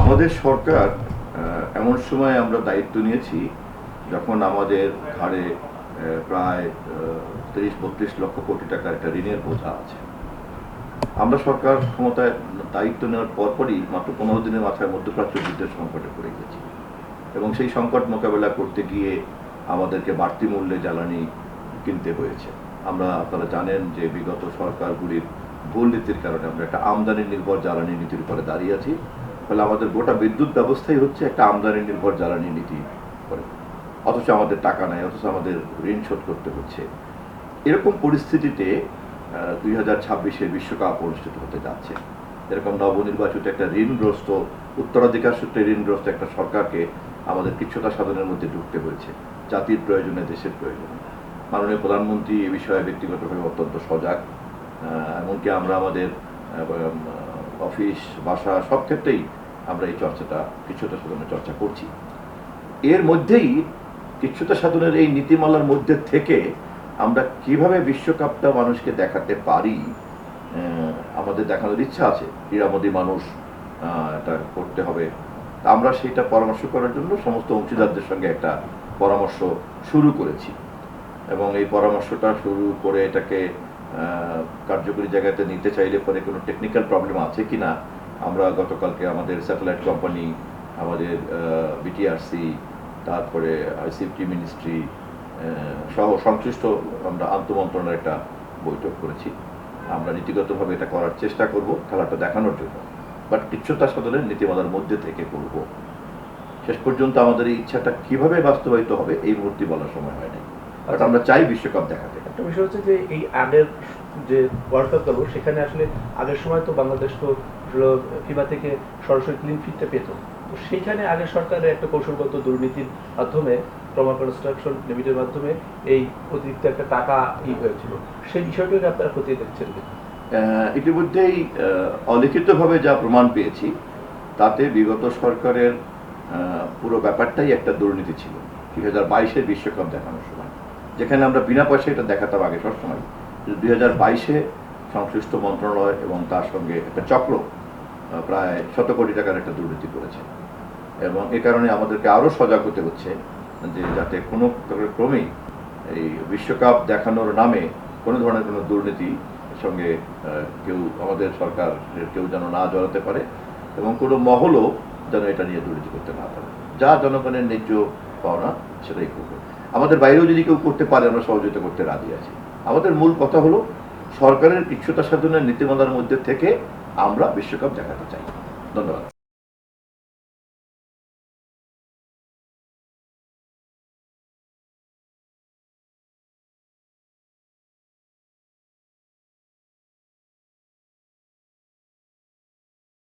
আমাদের সরকার এমন সময় আমরা দায়িত্ব নিয়েছি যখন আমাদের ঘাড়ে প্রায় ৩০-৩২ লক্ষ কোটি টাকার একটা ঋণের বোঝা আছে। আমরা সরকার ক্ষমতায় দায়িত্ব নেওয়ার পরপরই মাত্র ১৫ দিনের মাথায় মধ্যপ্রাচ্য যুদ্ধের সংকটে পড়ে গেছি এবং সেই সংকট মোকাবেলা করতে গিয়ে আমাদেরকে বাড়তি মূল্যে জ্বালানি কিনতে হয়েছে। আপনারা জানেন যে বিগত সরকারগুলির ভুল নীতির কারণে আমরা একটা আমদানি নির্ভর জ্বালানি নীতির উপরে দাঁড়িয়ে আছি। ফলে আমাদের গোটা বিদ্যুৎ ব্যবস্থাই হচ্ছে একটা আমদানি নির্ভর জ্বালানি নীতি করে, অথচ আমাদের টাকা নাই, অথচ আমাদের ঋণ শোধ করতে হচ্ছে। এরকম পরিস্থিতিতে 2026-এর বিশ্বকাপ অনুষ্ঠিত হতে যাচ্ছে। এরকম নবনির্বাচিত একটা ঋণগ্রস্ত, উত্তরাধিকার সূত্রে ঋণগ্রস্ত একটা সরকারকে আমাদের কিচ্ছুতা সাধনের মধ্যে ঢুকতে হয়েছে, জাতির প্রয়োজনে, দেশের প্রয়োজনে। মাননীয় প্রধানমন্ত্রী এ বিষয়ে ব্যক্তিগতভাবে অত্যন্ত সজাগ। এমনকি আমরা আমাদের অফিস, বাসা সব ক্ষেত্রেই আমরা এই চর্চাটা, কিচ্ছুতা সাধনের চর্চা করছি। এর মধ্যেই কিচ্ছুতা সাধনের এই নীতিমালার মধ্যে থেকে আমরা কিভাবে বিশ্বকাপটা মানুষকে দেখাতে পারি, আমাদের দেখানোর ইচ্ছা আছে। ক্রীড়ামোদী মানুষ, এটা করতে হবে। আমরা সেটা পরামর্শ করার জন্য সমস্ত অংশীদারদের সঙ্গে একটা পরামর্শ শুরু করেছি এবং এই পরামর্শটা শুরু করে এটাকে কার্যকরী জায়গাতে নিতে চাইলে পরে কোনো টেকনিক্যাল প্রবলেম আছে কি না আমরা গতকালকে আমাদের স্যাটেলাইট কোম্পানি, আমাদের বিটিআরসি, তারপরে আইসিটি মিনিস্ট্রি সহ সংশ্লিষ্ট আমরা আন্তঃমন্ত্রণালয়ের একটা বৈঠক করেছি। আমরা নীতিগতভাবে এটা করার চেষ্টা করব খেলাটা দেখানোর জন্য, বাট কিচ্ছুতা সাধনের নীতিমালার মধ্যে থেকে করব। শেষ পর্যন্ত আমাদের এই ইচ্ছাটা কিভাবে বাস্তবায়িত হবে এই মুহূর্তে বলার সময় হয় নাই, বাট আমরা চাই বিশ্বকাপ দেখাতে। একটা বিষয় হচ্ছে যে এই আগের যে ওয়ার্ল্ড কাপ গেল সেখানে আসলে আগের সময় তো বাংলাদেশ তো ফিফা থেকে সরাসরি ক্লিন ফিটটা পেত, তো সেইখানে আগের সরকারের একটা কৌশলগত দুর্নীতির মাধ্যমে ট্রমা কনস্ট্রাকশন লিমিটের মাধ্যমে এই অতিরিক্ত একটা টাকা হয়েছিল। সেই বিষয়টাকে আপনারা খতিয়ে দেখছেন? ইতিমধ্যেই অলিখিতভাবে যা প্রমাণ পেয়েছি তাতে বিগত সরকারের পুরো ব্যাপারটাই একটা দুর্নীতি ছিল 2022-এর বিশ্বকাপ দেখানোর সময়, যেখানে আমরা বিনা পয়সায় এটা দেখাতাম আগে সবসময়। 2022-এ সংশ্লিষ্ট মন্ত্রণালয় এবং তার সঙ্গে একটা চক্র প্রায় 100 কোটি টাকার একটা দুর্নীতি করেছে এবং এ কারণে আমাদেরকে আরও সজাগ হতে হচ্ছে যে যাতে কোনো ক্রমেই এই বিশ্বকাপ দেখানোর নামে কোনো ধরনের কোনো দুর্নীতি সঙ্গে কেউ, আমাদের সরকারের কেউ যেন না জড়াতে পারে এবং কোনো মহলও যেন এটা নিয়ে দুর্নীতি করতে না পারে। যা জনগণের ন্যায্য পাওনা সেটাই করবে। আমাদের বাইরেও যদি কেউ করতে পারে আমরা সহযোগিতা করতে রাজি আছি। আমাদের মূল কথা হলো সরকারের কিচ্ছুতা সাধনের নীতিমালার মধ্যে থেকে আমরা বিশ্বকাপ দেখাতে চাই। ধন্যবাদ।